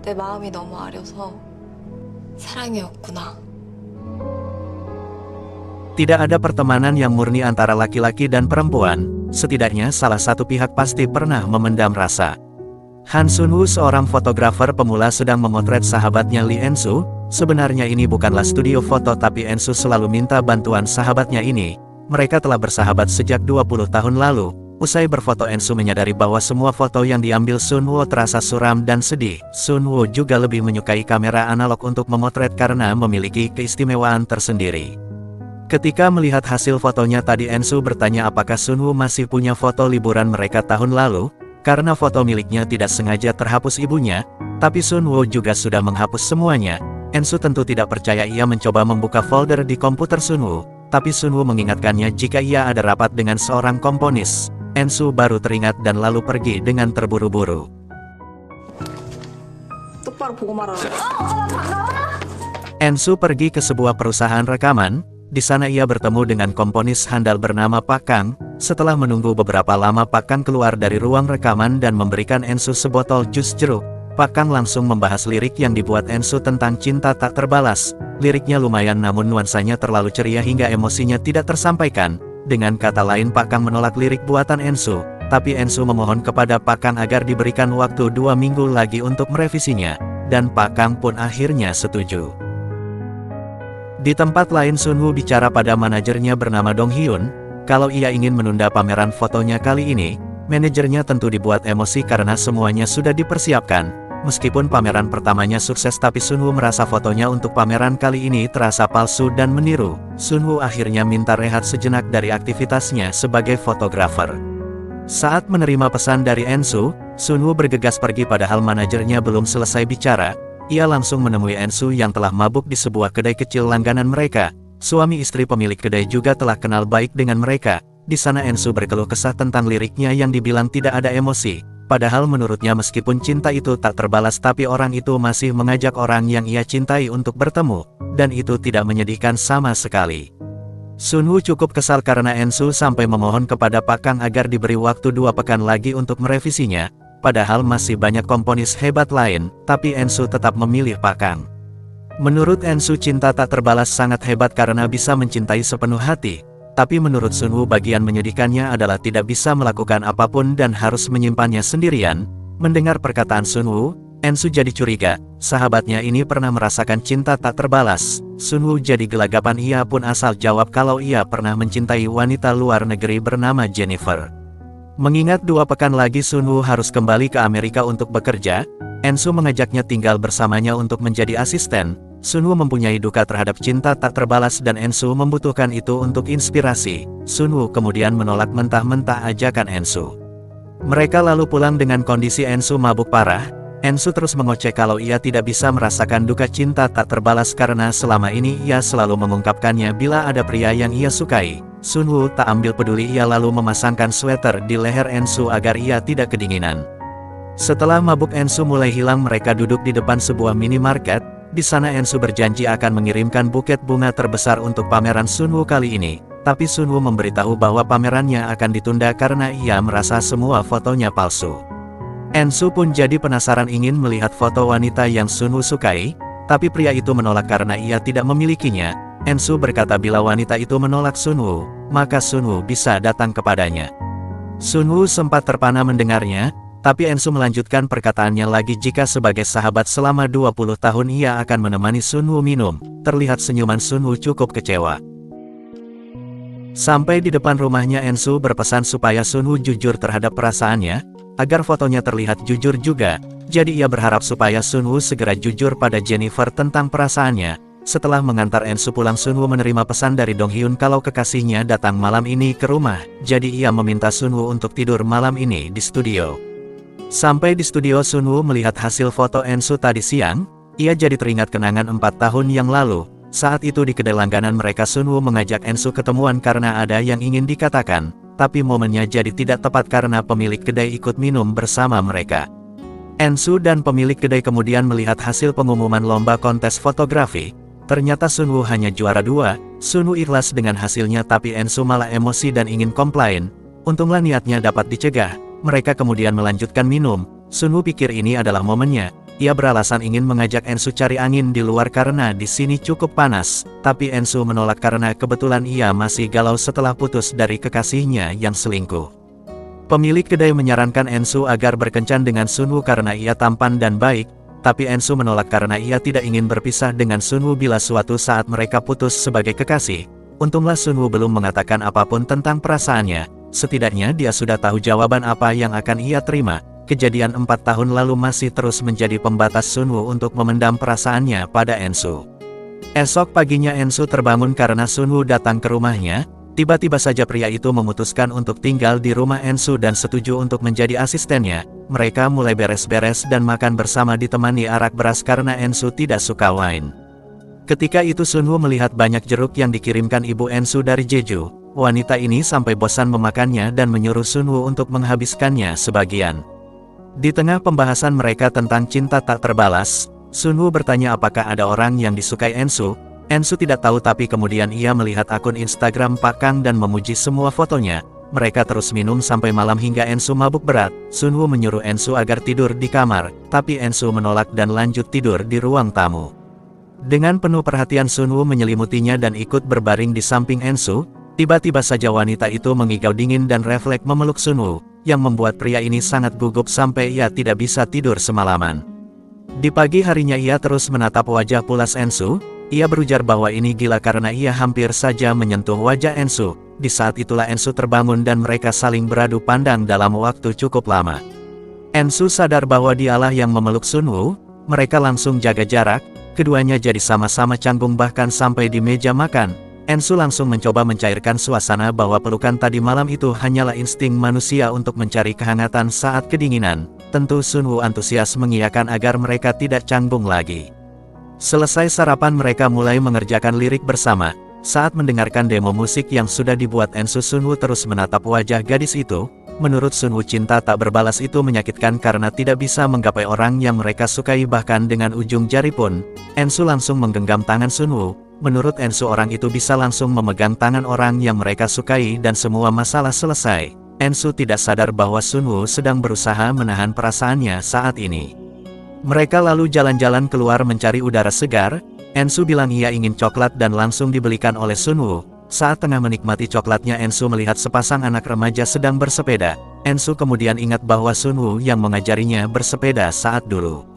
내 마음이 너무 아려서 사랑이었구나. Tidak ada pertemanan yang murni antara laki-laki dan perempuan, setidaknya salah satu pihak pasti pernah memendam rasa. Han Sunwoo, seorang fotografer pemula, sedang memotret sahabatnya Lee Ensu. Sebenarnya ini bukanlah studio foto, tapi Ensu selalu minta bantuan sahabatnya ini. Mereka telah bersahabat sejak 20 tahun lalu. Usai berfoto, Ensu menyadari bahwa semua foto yang diambil Sunwoo terasa suram dan sedih. Sunwoo juga lebih menyukai kamera analog untuk memotret karena memiliki keistimewaan tersendiri. Ketika melihat hasil fotonya tadi, Ensu bertanya apakah Sunwoo masih punya foto liburan mereka tahun lalu, karena foto miliknya tidak sengaja terhapus ibunya, tapi Sunwoo juga sudah menghapus semuanya. Ensu tentu tidak percaya. Ia mencoba membuka folder di komputer Sunwoo, tapi Sunwoo mengingatkannya jika ia ada rapat dengan seorang komponis. Ensu baru teringat dan lalu pergi dengan terburu-buru. 똑바로 보고 말하라. Ensu pergi ke sebuah perusahaan rekaman. Di sana ia bertemu dengan komponis handal bernama Pak Kang. Setelah menunggu beberapa lama, Pak Kang keluar dari ruang rekaman dan memberikan Ensu sebotol jus jeruk. Pak Kang langsung membahas lirik yang dibuat Ensu tentang cinta tak terbalas. Liriknya lumayan, namun nuansanya terlalu ceria hingga emosinya tidak tersampaikan. Dengan kata lain, Pak Kang menolak lirik buatan Ensu. Tapi Ensu memohon kepada Pak Kang agar diberikan waktu 2 minggu lagi untuk merevisinya. Dan Pak Kang pun akhirnya setuju. Di tempat lain, Sunwoo bicara pada manajernya bernama Dong Hyun. Kalau ia ingin menunda pameran fotonya kali ini, manajernya tentu dibuat emosi karena semuanya sudah dipersiapkan. Meskipun pameran pertamanya sukses, tapi Sunwoo merasa fotonya untuk pameran kali ini terasa palsu dan meniru. Sunwoo akhirnya minta rehat sejenak dari aktivitasnya sebagai fotografer. Saat menerima pesan dari Ensu, Sunwoo bergegas pergi padahal manajernya belum selesai bicara. Ia langsung menemui Ensu yang telah mabuk di sebuah kedai kecil langganan mereka. Suami istri pemilik kedai juga telah kenal baik dengan mereka. Di sana Ensu berkeluh kesah tentang liriknya yang dibilang tidak ada emosi. Padahal menurutnya meskipun cinta itu tak terbalas, tapi orang itu masih mengajak orang yang ia cintai untuk bertemu. Dan itu tidak menyedihkan sama sekali. Sunwoo cukup kesal karena Ensu sampai memohon kepada Pak Kang agar diberi waktu 2 pekan lagi untuk merevisinya. Padahal masih banyak komponis hebat lain, tapi Ensu tetap memilih Pak Kang. Menurut Ensu, cinta tak terbalas sangat hebat karena bisa mencintai sepenuh hati. Tapi menurut Sunwoo, bagian menyedihkannya adalah tidak bisa melakukan apapun dan harus menyimpannya sendirian. Mendengar perkataan Sunwoo, Ensu jadi curiga. Sahabatnya ini pernah merasakan cinta tak terbalas. Sunwoo jadi gelagapan. Ia pun asal jawab kalau ia pernah mencintai wanita luar negeri bernama Jennifer. Mengingat 2 pekan lagi Sunwoo harus kembali ke Amerika untuk bekerja, Ensu mengajaknya tinggal bersamanya untuk menjadi asisten. Sunwoo mempunyai duka terhadap cinta tak terbalas dan Ensu membutuhkan itu untuk inspirasi. Sunwoo kemudian menolak mentah-mentah ajakan Ensu. Mereka lalu pulang dengan kondisi Ensu mabuk parah. Ensu terus mengoceh kalau ia tidak bisa merasakan duka cinta tak terbalas karena selama ini ia selalu mengungkapkannya bila ada pria yang ia sukai. Sunwoo tak ambil peduli. Ia lalu memasangkan sweater di leher Ensu agar ia tidak kedinginan. Setelah mabuk Ensu mulai hilang, mereka duduk di depan sebuah minimarket. Di sana Ensu berjanji akan mengirimkan buket bunga terbesar untuk pameran Sunwoo kali ini. Tapi Sunwoo memberitahu bahwa pamerannya akan ditunda karena ia merasa semua fotonya palsu. Ensu pun jadi penasaran ingin melihat foto wanita yang Sunwoo sukai, tapi pria itu menolak karena ia tidak memilikinya. Ensu berkata bila wanita itu menolak Sunwoo, maka Sunwoo bisa datang kepadanya. Sunwoo sempat terpana mendengarnya, tapi Ensu melanjutkan perkataannya lagi jika sebagai sahabat selama 20 tahun ia akan menemani Sunwoo minum. Terlihat senyuman Sunwoo cukup kecewa. Sampai di depan rumahnya, Ensu berpesan supaya Sunwoo jujur terhadap perasaannya, agar fotonya terlihat jujur juga. Jadi ia berharap supaya Sunwoo segera jujur pada Jennifer tentang perasaannya. Setelah mengantar Ensu pulang, Sunwoo menerima pesan dari Dong Hyun kalau kekasihnya datang malam ini ke rumah. Jadi ia meminta Sunwoo untuk tidur malam ini di studio. Sampai di studio, Sunwoo melihat hasil foto Ensu tadi siang. Ia jadi teringat kenangan 4 tahun yang lalu. Saat itu di kedai langganan mereka, Sunwoo mengajak Ensu ketemuan karena ada yang ingin dikatakan. Tapi momennya jadi tidak tepat karena pemilik kedai ikut minum bersama mereka. Ensu dan pemilik kedai kemudian melihat hasil pengumuman lomba kontes fotografi. Ternyata Sunwoo hanya juara 2. Sunwoo ikhlas dengan hasilnya, tapi Ensu malah emosi dan ingin komplain. Untunglah niatnya dapat dicegah. Mereka kemudian melanjutkan minum. Sunwoo pikir ini adalah momennya. ia beralasan ingin mengajak Ensu cari angin di luar karena di sini cukup panas, tapi Ensu menolak karena kebetulan ia masih galau setelah putus dari kekasihnya yang selingkuh. Pemilik kedai menyarankan Ensu agar berkencan dengan Sunwoo karena ia tampan dan baik, tapi Ensu menolak karena ia tidak ingin berpisah dengan Sunwoo bila suatu saat mereka putus sebagai kekasih. Untunglah Sunwoo belum mengatakan apapun tentang perasaannya, setidaknya dia sudah tahu jawaban apa yang akan ia terima. Kejadian 4 tahun lalu masih terus menjadi pembatas Sunwoo untuk memendam perasaannya pada Ensu. Esok paginya Ensu terbangun karena Sunwoo datang ke rumahnya. Tiba-tiba saja pria itu memutuskan untuk tinggal di rumah Ensu dan setuju untuk menjadi asistennya. Mereka mulai beres-beres dan makan bersama ditemani arak beras karena Ensu tidak suka wine. Ketika itu Sunwoo melihat banyak jeruk yang dikirimkan ibu Ensu dari Jeju. Wanita ini sampai bosan memakannya dan menyuruh Sunwoo untuk menghabiskannya sebagian. Di tengah pembahasan mereka tentang cinta tak terbalas, Sunwoo bertanya apakah ada orang yang disukai Ensu. Ensu tidak tahu tapi kemudian ia melihat akun Instagram Pak Kang dan memuji semua fotonya. Mereka terus minum sampai malam hingga Ensu mabuk berat. Sunwoo menyuruh Ensu agar tidur di kamar, tapi Ensu menolak dan lanjut tidur di ruang tamu. Dengan penuh perhatian Sunwoo menyelimutinya dan ikut berbaring di samping Ensu. Tiba-tiba saja wanita itu mengigau dingin dan refleks memeluk Sunwoo, yang membuat pria ini sangat gugup sampai ia tidak bisa tidur semalaman. Di pagi harinya ia terus menatap wajah pulas Ensu. Ia berujar bahwa ini gila karena ia hampir saja menyentuh wajah Ensu. Di saat itulah Ensu terbangun dan mereka saling beradu pandang dalam waktu cukup lama. Ensu sadar bahwa dialah yang memeluk Sunwoo. Mereka langsung jaga jarak. Keduanya jadi sama-sama canggung bahkan sampai di meja makan. Ensu langsung mencoba mencairkan suasana bahwa pelukan tadi malam itu hanyalah insting manusia untuk mencari kehangatan saat kedinginan. Tentu Sunwoo antusias mengiyakan agar mereka tidak canggung lagi. Selesai sarapan mereka mulai mengerjakan lirik bersama. Saat mendengarkan demo musik yang sudah dibuat Ensu, Sunwoo terus menatap wajah gadis itu. Menurut Sunwoo cinta tak berbalas itu menyakitkan karena tidak bisa menggapai orang yang mereka sukai bahkan dengan ujung jari pun. Ensu langsung menggenggam tangan Sunwoo. Menurut Ensu orang itu bisa langsung memegang tangan orang yang mereka sukai dan semua masalah selesai. Ensu tidak sadar bahwa Sunwoo sedang berusaha menahan perasaannya saat ini. Mereka lalu jalan-jalan keluar mencari udara segar. Ensu bilang ia ingin coklat dan langsung dibelikan oleh Sunwoo. Saat tengah menikmati coklatnya Ensu melihat sepasang anak remaja sedang bersepeda. Ensu kemudian ingat bahwa Sunwoo yang mengajarinya bersepeda saat dulu.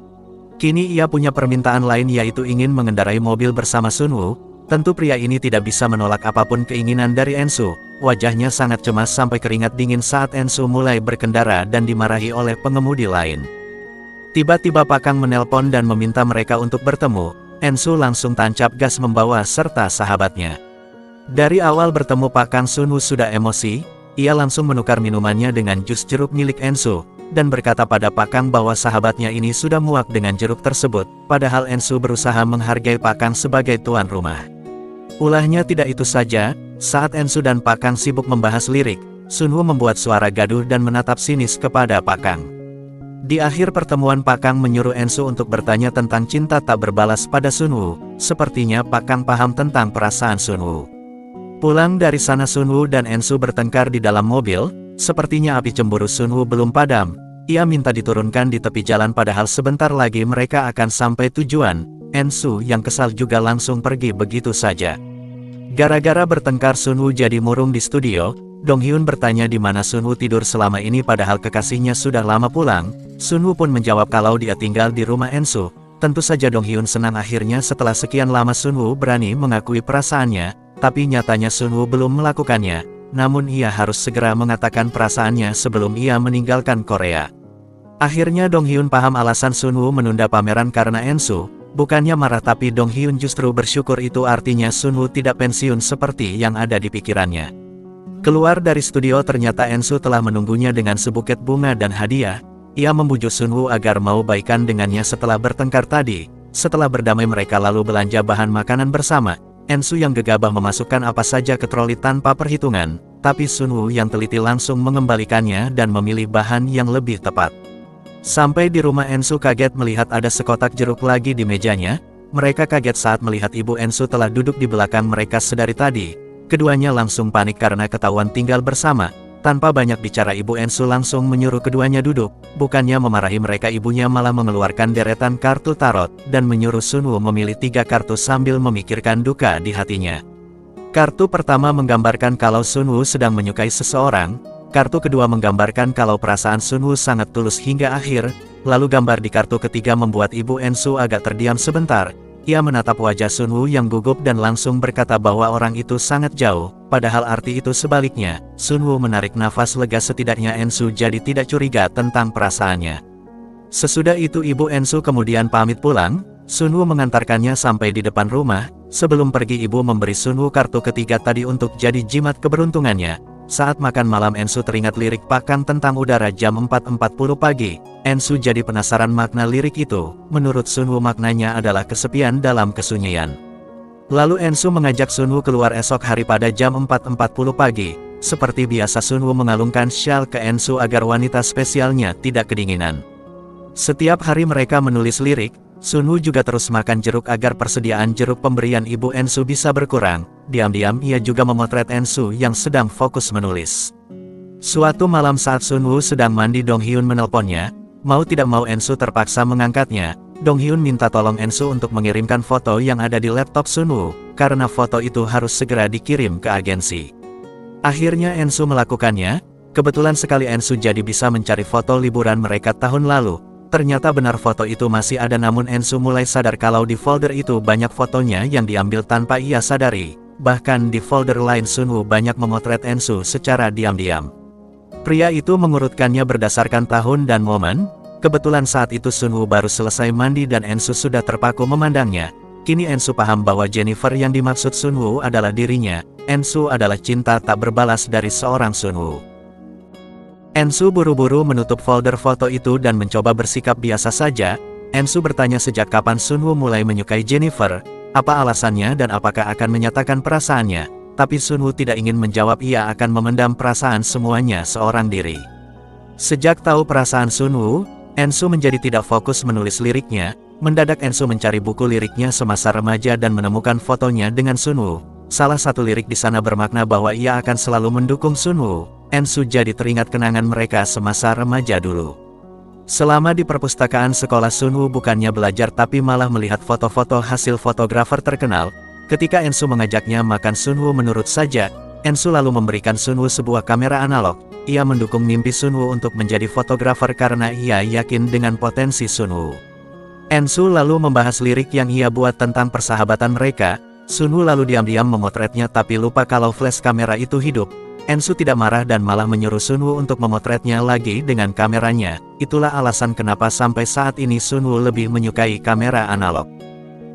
Kini ia punya permintaan lain yaitu ingin mengendarai mobil bersama Sunwoo. Tentu pria ini tidak bisa menolak apapun keinginan dari Ensu. Wajahnya sangat cemas sampai keringat dingin saat Ensu mulai berkendara dan dimarahi oleh pengemudi lain. Tiba-tiba Pak Kang menelpon dan meminta mereka untuk bertemu. Ensu langsung tancap gas membawa serta sahabatnya. Dari awal bertemu Pak Kang Sunwoo sudah emosi. Ia langsung menukar minumannya dengan jus jeruk milik Ensu. Dan berkata pada Pak Kang bahwa sahabatnya ini sudah muak dengan jeruk tersebut, padahal Ensu berusaha menghargai Pak Kang sebagai tuan rumah. Ulahnya tidak itu saja, saat Ensu dan Pak Kang sibuk membahas lirik, Sunwoo membuat suara gaduh dan menatap sinis kepada Pak Kang. Di akhir pertemuan Pak Kang menyuruh Ensu untuk bertanya tentang cinta tak berbalas pada Sunwoo. Sepertinya Pak Kang paham tentang perasaan Sunwoo. Pulang dari sana Sunwoo dan Ensu bertengkar di dalam mobil. Sepertinya api cemburu Sunwoo belum padam. Ia minta diturunkan di tepi jalan padahal sebentar lagi mereka akan sampai tujuan. Ensu yang kesal juga langsung pergi begitu saja. Gara-gara bertengkar Sunwoo jadi murung di studio. Donghyun bertanya di mana Sunwoo tidur selama ini padahal kekasihnya sudah lama pulang. Sunwoo pun menjawab kalau dia tinggal di rumah Ensu. Tentu saja Donghyun senang akhirnya setelah sekian lama Sunwoo berani mengakui perasaannya. Tapi nyatanya Sunwoo belum melakukannya. Namun ia harus segera mengatakan perasaannya sebelum ia meninggalkan Korea. Akhirnya Donghyun paham alasan Sunwoo menunda pameran karena Ensu. Bukannya marah tapi Donghyun justru bersyukur itu artinya Sunwoo tidak pensiun seperti yang ada di pikirannya. Keluar dari studio ternyata Ensu telah menunggunya dengan sebuket bunga dan hadiah. Ia membujuk Sunwoo agar mau baikan dengannya setelah bertengkar tadi. Setelah berdamai mereka lalu belanja bahan makanan bersama. Ensu yang gegabah memasukkan apa saja ke troli tanpa perhitungan, tapi Sunwoo yang teliti langsung mengembalikannya dan memilih bahan yang lebih tepat. Sampai di rumah Ensu kaget melihat ada sekotak jeruk lagi di mejanya. Mereka kaget saat melihat ibu Ensu telah duduk di belakang mereka sedari tadi. Keduanya langsung panik karena ketahuan tinggal bersama, Tanpa banyak bicara ibu Ensu langsung menyuruh keduanya duduk, bukannya memarahi mereka ibunya malah mengeluarkan deretan kartu tarot, dan menyuruh Sunwoo memilih 3 kartu sambil memikirkan duka di hatinya. Kartu pertama menggambarkan kalau Sunwoo sedang menyukai seseorang, kartu kedua menggambarkan kalau perasaan Sunwoo sangat tulus hingga akhir, lalu gambar di kartu ketiga membuat ibu Ensu agak terdiam sebentar. Ia menatap wajah Sunwoo yang gugup dan langsung berkata bahwa orang itu sangat jauh, padahal arti itu sebaliknya. Sunwoo menarik nafas lega, setidaknya Ensu jadi tidak curiga tentang perasaannya. Sesudah itu ibu Ensu kemudian pamit pulang, Sunwoo mengantarkannya sampai di depan rumah. Sebelum pergi ibu memberi Sunwoo kartu ketiga tadi untuk jadi jimat keberuntungannya. Saat makan malam Ensu teringat lirik Pak Kang tentang udara jam 4.40 pagi. Ensu jadi penasaran makna lirik itu. Menurut Sunwoo maknanya adalah kesepian dalam kesunyian. Lalu Ensu mengajak Sunwoo keluar esok hari pada jam 4.40 pagi. Seperti biasa Sunwoo mengalungkan syal ke Ensu agar wanita spesialnya tidak kedinginan. Setiap hari mereka menulis lirik. Sunwoo juga terus makan jeruk agar persediaan jeruk pemberian ibu Ensu bisa berkurang. Diam-diam ia juga memotret Ensu yang sedang fokus menulis. Suatu malam saat Sunwoo sedang mandi, Dong Hyun menelponnya. Mau tidak mau Ensu terpaksa mengangkatnya. Dong Hyun minta tolong Ensu untuk mengirimkan foto yang ada di laptop Sunwoo, karena foto itu harus segera dikirim ke agensi. Akhirnya Ensu melakukannya. Kebetulan sekali Ensu jadi bisa mencari foto liburan mereka tahun lalu. Ternyata benar foto itu masih ada, namun Ensu mulai sadar kalau di folder itu banyak fotonya yang diambil tanpa ia sadari. Bahkan di folder lain Sunwoo banyak memotret Ensu secara diam-diam. Pria itu mengurutkannya berdasarkan tahun dan momen. Kebetulan saat itu Sunwoo baru selesai mandi dan Ensu sudah terpaku memandangnya. Kini Ensu paham bahwa Jennifer yang dimaksud Sunwoo adalah dirinya. Ensu adalah cinta tak berbalas dari seorang Sunwoo. Ensu buru-buru menutup folder foto itu dan mencoba bersikap biasa saja. Ensu bertanya sejak kapan Sunwoo mulai menyukai Jennifer, apa alasannya dan apakah akan menyatakan perasaannya. Tapi Sunwoo tidak ingin menjawab, ia akan memendam perasaan semuanya seorang diri. Sejak tahu perasaan Sunwoo, Ensu menjadi tidak fokus menulis liriknya. Mendadak Ensu mencari buku liriknya semasa remaja dan menemukan fotonya dengan Sunwoo. Salah satu lirik di sana bermakna bahwa ia akan selalu mendukung Sunwoo. Ensu jadi teringat kenangan mereka semasa remaja dulu. Selama di perpustakaan sekolah Sunwoo bukannya belajar tapi malah melihat foto-foto hasil fotografer terkenal. Ketika Ensu mengajaknya makan, Sunwoo menurut saja. Ensu lalu memberikan Sunwoo sebuah kamera analog. Ia mendukung mimpi Sunwoo untuk menjadi fotografer karena ia yakin dengan potensi Sunwoo. Ensu lalu membahas lirik yang ia buat tentang persahabatan mereka. Sunwoo lalu diam-diam memotretnya tapi lupa kalau flash kamera itu hidup. Ensu tidak marah dan malah menyuruh Sunwoo untuk memotretnya lagi dengan kameranya. Itulah alasan kenapa sampai saat ini Sunwoo lebih menyukai kamera analog.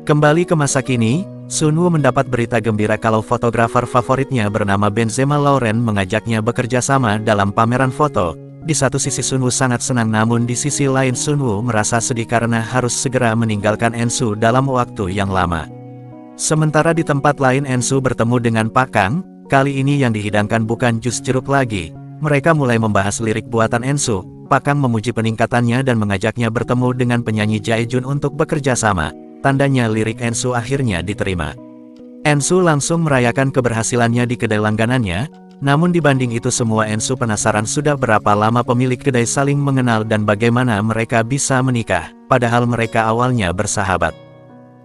Kembali ke masa kini, Sunwoo mendapat berita gembira kalau fotografer favoritnya bernama Benzema Lauren mengajaknya bekerja sama dalam pameran foto. Di satu sisi Sunwoo sangat senang, namun di sisi lain Sunwoo merasa sedih karena harus segera meninggalkan Ensu dalam waktu yang lama. Sementara di tempat lain Ensu bertemu dengan Pak Kang. Kali ini yang dihidangkan bukan jus jeruk lagi. Mereka mulai membahas lirik buatan Ensu. Pak Kang memuji peningkatannya dan mengajaknya bertemu dengan penyanyi Jaejun untuk bekerja sama. Tandanya lirik Ensu akhirnya diterima. Ensu langsung merayakan keberhasilannya di kedai langganannya. Namun dibanding itu semua Ensu penasaran sudah berapa lama pemilik kedai saling mengenal dan bagaimana mereka bisa menikah, padahal mereka awalnya bersahabat.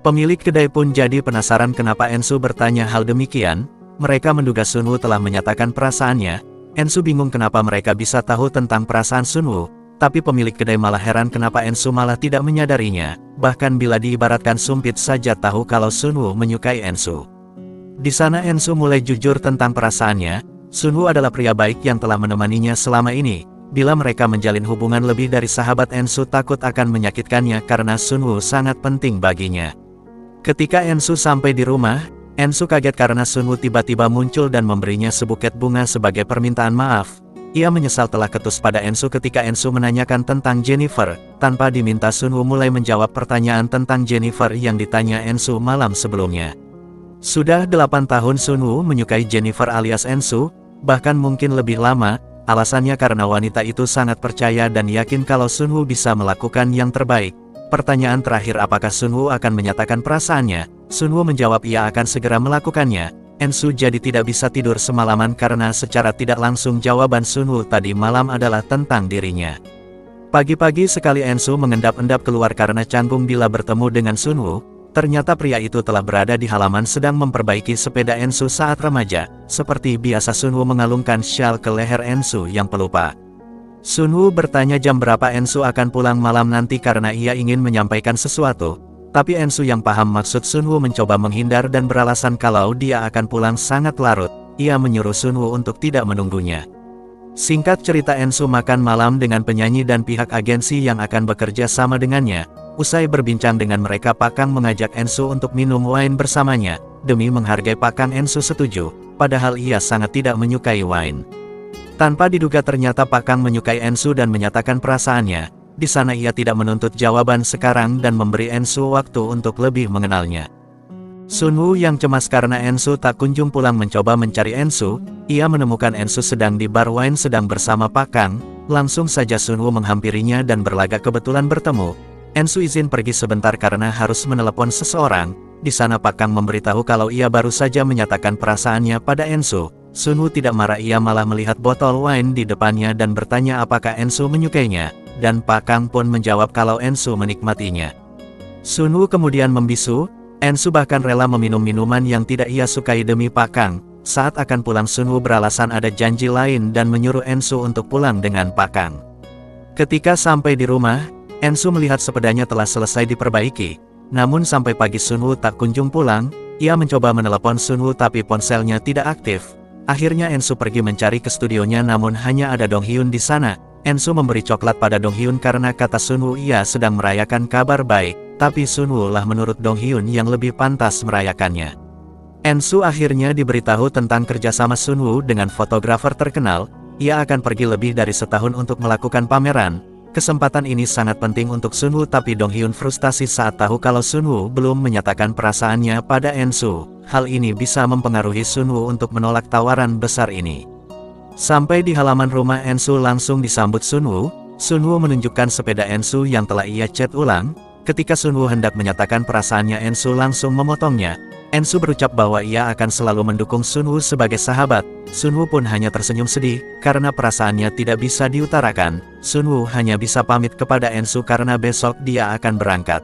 Pemilik kedai pun jadi penasaran kenapa Ensu bertanya hal demikian. Mereka menduga Sunwoo telah menyatakan perasaannya. Ensu bingung kenapa mereka bisa tahu tentang perasaan Sunwoo. Tapi pemilik kedai malah heran kenapa Ensu malah tidak menyadarinya. Bahkan bila diibaratkan sumpit saja tahu kalau Sunwoo menyukai Ensu. Di sana Ensu mulai jujur tentang perasaannya. Sunwoo adalah pria baik yang telah menemaninya selama ini. Bila mereka menjalin hubungan lebih dari sahabat, Ensu takut akan menyakitkannya karena Sunwoo sangat penting baginya. Ketika Ensu sampai di rumah, Ensu kaget karena Sunwoo tiba-tiba muncul dan memberinya sebuket bunga sebagai permintaan maaf. Ia menyesal telah ketus pada Ensu ketika Ensu menanyakan tentang Jennifer. Tanpa diminta Sunwoo mulai menjawab pertanyaan tentang Jennifer yang ditanya Ensu malam sebelumnya. Sudah 8 tahun Sunwoo menyukai Jennifer alias Ensu, bahkan mungkin lebih lama. Alasannya karena wanita itu sangat percaya dan yakin kalau Sunwoo bisa melakukan yang terbaik. Pertanyaan terakhir, apakah Sunwoo akan menyatakan perasaannya? Sunwoo menjawab ia akan segera melakukannya. Ensu jadi tidak bisa tidur semalaman karena secara tidak langsung jawaban Sunwoo tadi malam adalah tentang dirinya. Pagi-pagi sekali Ensu mengendap-endap keluar karena canggung bila bertemu dengan Sunwoo. Ternyata pria itu telah berada di halaman sedang memperbaiki sepeda Ensu saat remaja. Seperti biasa Sunwoo mengalungkan syal ke leher Ensu yang pelupa. Sunwoo bertanya jam berapa Ensu akan pulang malam nanti karena ia ingin menyampaikan sesuatu. Tapi Ensu yang paham maksud Sunwoo mencoba menghindar dan beralasan kalau dia akan pulang sangat larut. Ia menyuruh Sunwoo untuk tidak menunggunya. Singkat cerita Ensu makan malam dengan penyanyi dan pihak agensi yang akan bekerja sama dengannya. Usai berbincang dengan mereka Pak Kang mengajak Ensu untuk minum wine bersamanya. Demi menghargai Pak Kang Ensu setuju, padahal ia sangat tidak menyukai wine. Tanpa diduga ternyata Pak Kang menyukai Ensu dan menyatakan perasaannya. Di sana ia tidak menuntut jawaban sekarang dan memberi Ensu waktu untuk lebih mengenalnya. Sunwoo yang cemas karena Ensu tak kunjung pulang mencoba mencari Ensu. Ia menemukan Ensu sedang di bar wine sedang bersama Pak Kang. Langsung saja Sunwoo menghampirinya dan berlagak kebetulan bertemu. Ensu izin pergi sebentar karena harus menelepon seseorang. Di sana Pak Kang memberitahu kalau ia baru saja menyatakan perasaannya pada Ensu. Sunwoo tidak marah, ia malah melihat botol wine di depannya dan bertanya apakah Ensu menyukainya, dan Pak Kang pun menjawab kalau Ensu menikmatinya. Sunwoo kemudian membisu, Ensu bahkan rela meminum minuman yang tidak ia sukai demi Pak Kang. Saat akan pulang Sunwoo beralasan ada janji lain dan menyuruh Ensu untuk pulang dengan Pak Kang. Ketika sampai di rumah, Ensu melihat sepedanya telah selesai diperbaiki. Namun sampai pagi Sunwoo tak kunjung pulang. Ia mencoba menelepon Sunwoo tapi ponselnya tidak aktif. Akhirnya Ensu pergi mencari ke studionya namun hanya ada Dong Hyun di sana. Ensu memberi coklat pada Dong Hyun karena kata Sunwoo ia sedang merayakan kabar baik. Tapi Sunwoo lah menurut Dong Hyun yang lebih pantas merayakannya. Ensu akhirnya diberitahu tentang kerjasama Sunwoo dengan fotografer terkenal. Ia akan pergi lebih dari setahun untuk melakukan pameran. Kesempatan ini sangat penting untuk Sunwoo tapi Dong Hyun frustasi saat tahu kalau Sunwoo belum menyatakan perasaannya pada Ensu. Hal ini bisa mempengaruhi Sunwoo untuk menolak tawaran besar ini. Sampai di halaman rumah Ensu langsung disambut Sunwoo. Sunwoo menunjukkan sepeda Ensu yang telah ia cat ulang. Ketika Sunwoo hendak menyatakan perasaannya Ensu langsung memotongnya. Ensu berucap bahwa ia akan selalu mendukung Sunwoo sebagai sahabat. Sunwoo pun hanya tersenyum sedih, karena perasaannya tidak bisa diutarakan. Sunwoo hanya bisa pamit kepada Ensu karena besok dia akan berangkat.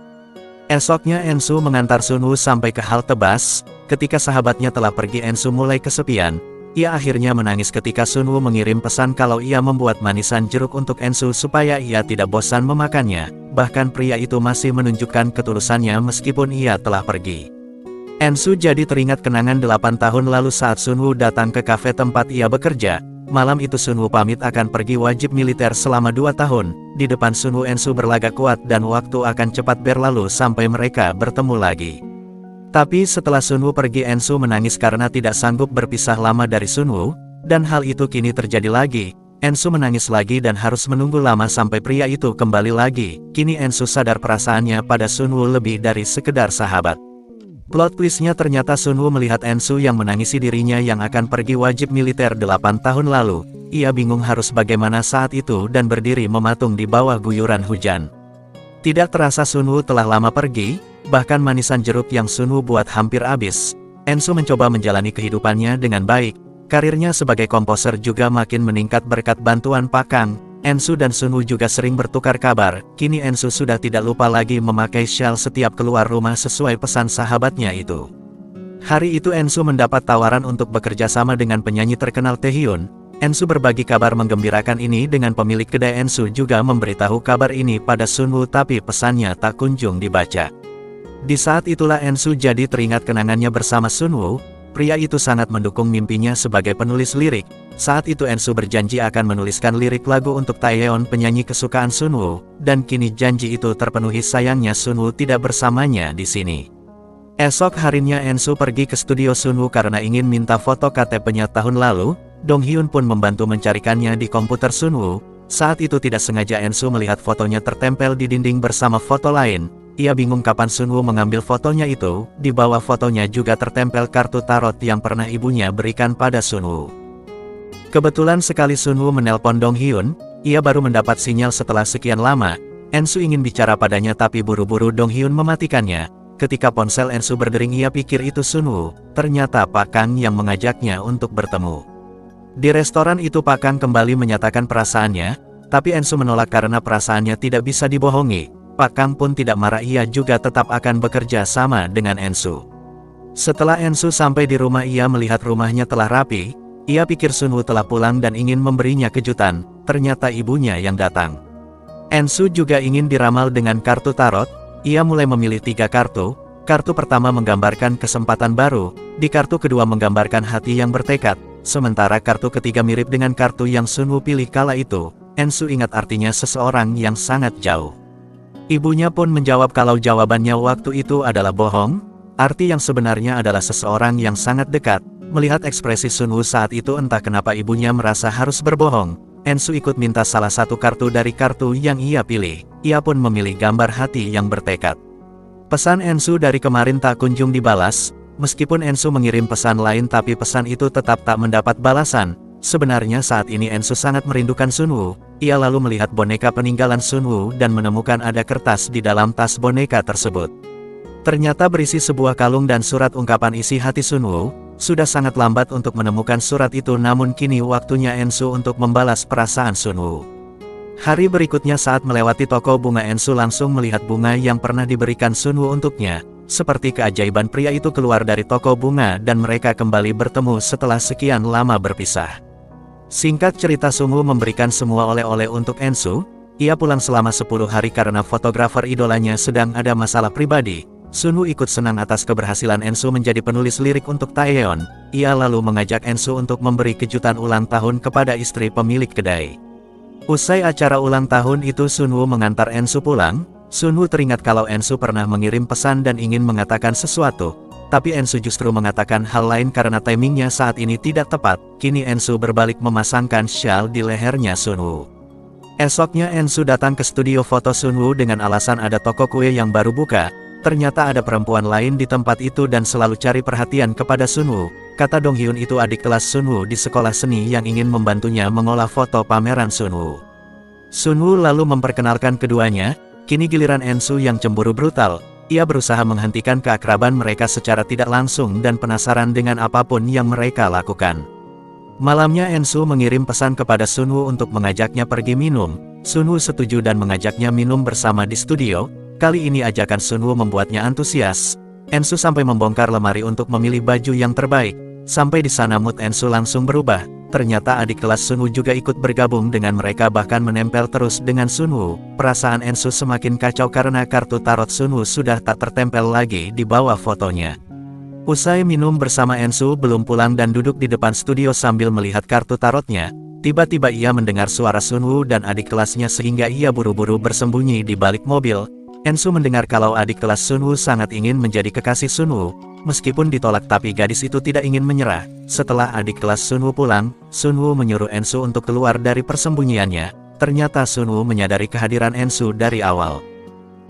Esoknya Ensu mengantar Sunwoo sampai ke halte bus. Ketika sahabatnya telah pergi Ensu mulai kesepian. Ia akhirnya menangis ketika Sunwoo mengirim pesan kalau ia membuat manisan jeruk untuk Ensu supaya ia tidak bosan memakannya. Bahkan pria itu masih menunjukkan ketulusannya meskipun ia telah pergi. Ensu jadi teringat kenangan 8 tahun lalu saat Sunwoo datang ke kafe tempat ia bekerja. Malam itu Sunwoo pamit akan pergi wajib militer selama 2 tahun. Di depan Sunwoo Ensu berlagak kuat dan waktu akan cepat berlalu sampai mereka bertemu lagi. Tapi setelah Sunwoo pergi Ensu menangis karena tidak sanggup berpisah lama dari Sunwoo. Dan hal itu kini terjadi lagi. Ensu menangis lagi dan harus menunggu lama sampai pria itu kembali lagi. Kini Ensu sadar perasaannya pada Sunwoo lebih dari sekedar sahabat. Plot twistnya ternyata Sunwoo melihat Ensu yang menangisi dirinya yang akan pergi wajib militer 8 tahun lalu. Ia bingung harus bagaimana saat itu dan berdiri mematung di bawah guyuran hujan. Tidak terasa Sunwoo telah lama pergi, bahkan manisan jeruk yang Sunwoo buat hampir habis. Ensu mencoba menjalani kehidupannya dengan baik. Karirnya sebagai komposer juga makin meningkat berkat bantuan Pak Kang. Ensu dan Sunwoo juga sering bertukar kabar. Kini Ensu sudah tidak lupa lagi memakai syal setiap keluar rumah sesuai pesan sahabatnya itu. Hari itu Ensu mendapat tawaran untuk bekerja sama dengan penyanyi terkenal Taehyun. Ensu berbagi kabar menggembirakan ini dengan pemilik kedai. Ensu juga memberitahu kabar ini pada Sunwoo tapi pesannya tak kunjung dibaca. Di saat itulah Ensu jadi teringat kenangannya bersama Sunwoo. Pria itu sangat mendukung mimpinya sebagai penulis lirik. Saat itu Ensu berjanji akan menuliskan lirik lagu untuk Taeyeon penyanyi kesukaan Sunwoo. Dan kini janji itu terpenuhi, sayangnya Sunwoo tidak bersamanya di sini. Esok harinya Ensu pergi ke studio Sunwoo karena ingin minta foto KTP-nya tahun lalu. Dong Hyun pun membantu mencarikannya di komputer Sunwoo. Saat itu tidak sengaja Ensu melihat fotonya tertempel di dinding bersama foto lain. Ia bingung kapan Sunwoo mengambil fotonya itu. Di bawah fotonya juga tertempel kartu tarot yang pernah ibunya berikan pada Sunwoo. Kebetulan sekali Sunwoo menelpon Dong Hyun. Ia baru mendapat sinyal setelah sekian lama. Ensu ingin bicara padanya tapi buru-buru Dong Hyun mematikannya. Ketika ponsel Ensu berdering ia pikir itu Sunwoo, ternyata Pak Kang yang mengajaknya untuk bertemu. Di restoran itu Pak Kang kembali menyatakan perasaannya, tapi Ensu menolak karena perasaannya tidak bisa dibohongi. Pak Kang pun tidak marah, ia juga tetap akan bekerja sama dengan Ensu. Setelah Ensu sampai di rumah ia melihat rumahnya telah rapi, ia pikir Sunwoo telah pulang dan ingin memberinya kejutan, ternyata ibunya yang datang. Ensu juga ingin diramal dengan kartu tarot, ia mulai memilih 3 kartu, kartu pertama menggambarkan kesempatan baru, di kartu kedua menggambarkan hati yang bertekad, sementara kartu ketiga mirip dengan kartu yang Sunwoo pilih kala itu. Ensu ingat artinya seseorang yang sangat jauh. Ibunya pun menjawab kalau jawabannya waktu itu adalah bohong. Arti yang sebenarnya adalah seseorang yang sangat dekat. Melihat ekspresi Sunwoo saat itu entah kenapa ibunya merasa harus berbohong. Ensu ikut minta salah satu kartu dari kartu yang ia pilih. Ia pun memilih gambar hati yang bertekad. Pesan Ensu dari kemarin tak kunjung dibalas. Meskipun Ensu mengirim pesan lain tapi pesan itu tetap tak mendapat balasan. Sebenarnya saat ini Ensu sangat merindukan Sunwoo. Ia lalu melihat boneka peninggalan Sunwoo dan menemukan ada kertas di dalam tas boneka tersebut. Ternyata berisi sebuah kalung dan surat ungkapan isi hati Sunwoo. Sudah sangat lambat untuk menemukan surat itu, namun kini waktunya Ensu untuk membalas perasaan Sunwoo. Hari berikutnya saat melewati toko bunga Ensu langsung melihat bunga yang pernah diberikan Sunwoo untuknya. Seperti keajaiban pria itu keluar dari toko bunga dan mereka kembali bertemu setelah sekian lama berpisah. Singkat cerita Sunwoo memberikan semua oleh-oleh untuk Ensu. Ia pulang selama 10 hari karena fotografer idolanya sedang ada masalah pribadi. Sunwoo ikut senang atas keberhasilan Ensu menjadi penulis lirik untuk Taeyeon. Ia lalu mengajak Ensu untuk memberi kejutan ulang tahun kepada istri pemilik kedai. Usai acara ulang tahun itu Sunwoo mengantar Ensu pulang. Sunwoo teringat kalau Ensu pernah mengirim pesan dan ingin mengatakan sesuatu. Tapi Ensu justru mengatakan hal lain karena timingnya saat ini tidak tepat. Kini Ensu berbalik memasangkan syal di lehernya Sunwoo. Esoknya Ensu datang ke studio foto Sunwoo dengan alasan ada toko kue yang baru buka. Ternyata ada perempuan lain di tempat itu dan selalu cari perhatian kepada Sunwoo. Kata Dong Hyun itu adik kelas Sunwoo di sekolah seni yang ingin membantunya mengolah foto pameran Sunwoo. Sunwoo lalu memperkenalkan keduanya. Kini giliran Ensu yang cemburu brutal. Ia berusaha menghentikan keakraban mereka secara tidak langsung dan penasaran dengan apapun yang mereka lakukan. Malamnya Ensu mengirim pesan kepada Sunwoo untuk mengajaknya pergi minum. Sunwoo setuju dan mengajaknya minum bersama di studio. Kali ini ajakan Sunwoo membuatnya antusias. Ensu sampai membongkar lemari untuk memilih baju yang terbaik. Sampai di sana mood Ensu langsung berubah. Ternyata adik kelas Sunwoo juga ikut bergabung dengan mereka bahkan menempel terus dengan Sunwoo. Perasaan Ensu semakin kacau karena kartu tarot Sunwoo sudah tak tertempel lagi di bawah fotonya. Usai minum bersama Ensu belum pulang dan duduk di depan studio sambil melihat kartu tarotnya. Tiba-tiba ia mendengar suara Sunwoo dan adik kelasnya sehingga ia buru-buru bersembunyi di balik mobil. Ensu mendengar kalau adik kelas Sunwoo sangat ingin menjadi kekasih Sunwoo. Meskipun ditolak tapi gadis itu tidak ingin menyerah. Setelah adik kelas Sunwoo pulang, Sunwoo menyuruh Ensu untuk keluar dari persembunyiannya. Ternyata Sunwoo menyadari kehadiran Ensu dari awal.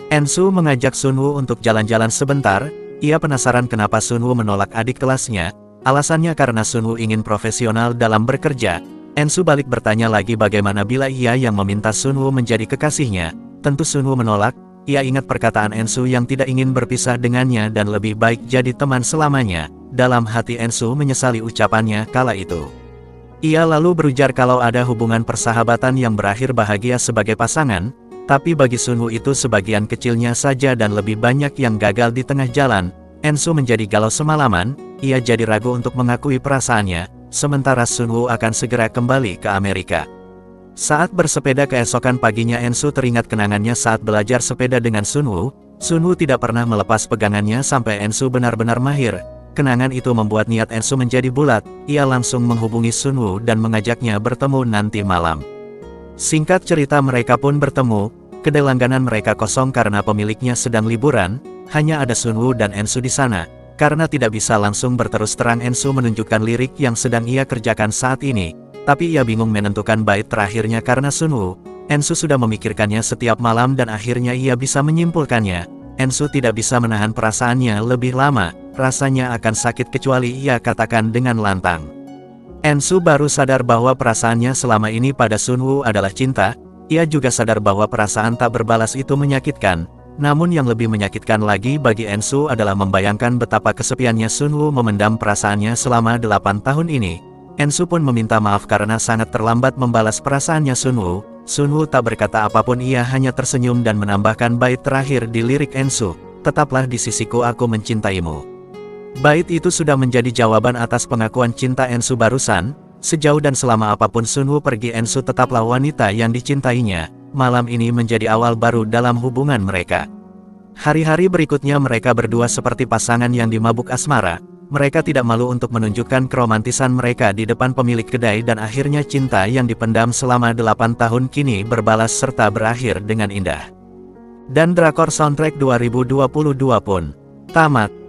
Ensu mengajak Sunwoo untuk jalan-jalan sebentar. Ia penasaran kenapa Sunwoo menolak adik kelasnya. Alasannya karena Sunwoo ingin profesional dalam bekerja. Ensu balik bertanya lagi bagaimana bila ia yang meminta Sunwoo menjadi kekasihnya. Tentu Sunwoo menolak. Ia ingat perkataan Ensu yang tidak ingin berpisah dengannya dan lebih baik jadi teman selamanya. Dalam hati Ensu menyesali ucapannya kala itu. Ia lalu berujar kalau ada hubungan persahabatan yang berakhir bahagia sebagai pasangan, tapi bagi Sunwoo itu sebagian kecilnya saja dan lebih banyak yang gagal di tengah jalan. Ensu menjadi galau semalaman, ia jadi ragu untuk mengakui perasaannya, sementara Sunwoo akan segera kembali ke Amerika. Saat bersepeda keesokan paginya Ensu teringat kenangannya saat belajar sepeda dengan Sunwoo. Sunwoo tidak pernah melepas pegangannya sampai Ensu benar-benar mahir. Kenangan itu membuat niat Ensu menjadi bulat. Ia langsung menghubungi Sunwoo dan mengajaknya bertemu nanti malam. Singkat cerita mereka pun bertemu. Kedai langganan mereka kosong karena pemiliknya sedang liburan. Hanya ada Sunwoo dan Ensu di sana. Karena tidak bisa langsung berterus terang Ensu menunjukkan lirik yang sedang ia kerjakan saat ini. Tapi ia bingung menentukan bait terakhirnya karena Sunwoo. Ensu sudah memikirkannya setiap malam dan akhirnya ia bisa menyimpulkannya. Ensu tidak bisa menahan perasaannya lebih lama. Rasanya akan sakit kecuali ia katakan dengan lantang. Ensu baru sadar bahwa perasaannya selama ini pada Sunwoo adalah cinta. Ia juga sadar bahwa perasaan tak berbalas itu menyakitkan. Namun yang lebih menyakitkan lagi bagi Ensu adalah membayangkan betapa kesepiannya Sunwoo memendam perasaannya selama 8 tahun ini. Ensu pun meminta maaf karena sangat terlambat membalas perasaannya Sunwoo. Sunwoo tak berkata apapun, ia hanya tersenyum dan menambahkan bait terakhir di lirik Ensu, "Tetaplah di sisiku, aku mencintaimu." Bait itu sudah menjadi jawaban atas pengakuan cinta Ensu barusan. Sejauh dan selama apapun Sunwoo pergi, Ensu tetaplah wanita yang dicintainya. Malam ini menjadi awal baru dalam hubungan mereka. Hari-hari berikutnya mereka berdua seperti pasangan yang dimabuk asmara. Mereka tidak malu untuk menunjukkan keromantisan mereka di depan pemilik kedai, dan akhirnya cinta yang dipendam selama 8 tahun kini berbalas serta berakhir dengan indah. Dan drakor soundtrack 2022 pun tamat.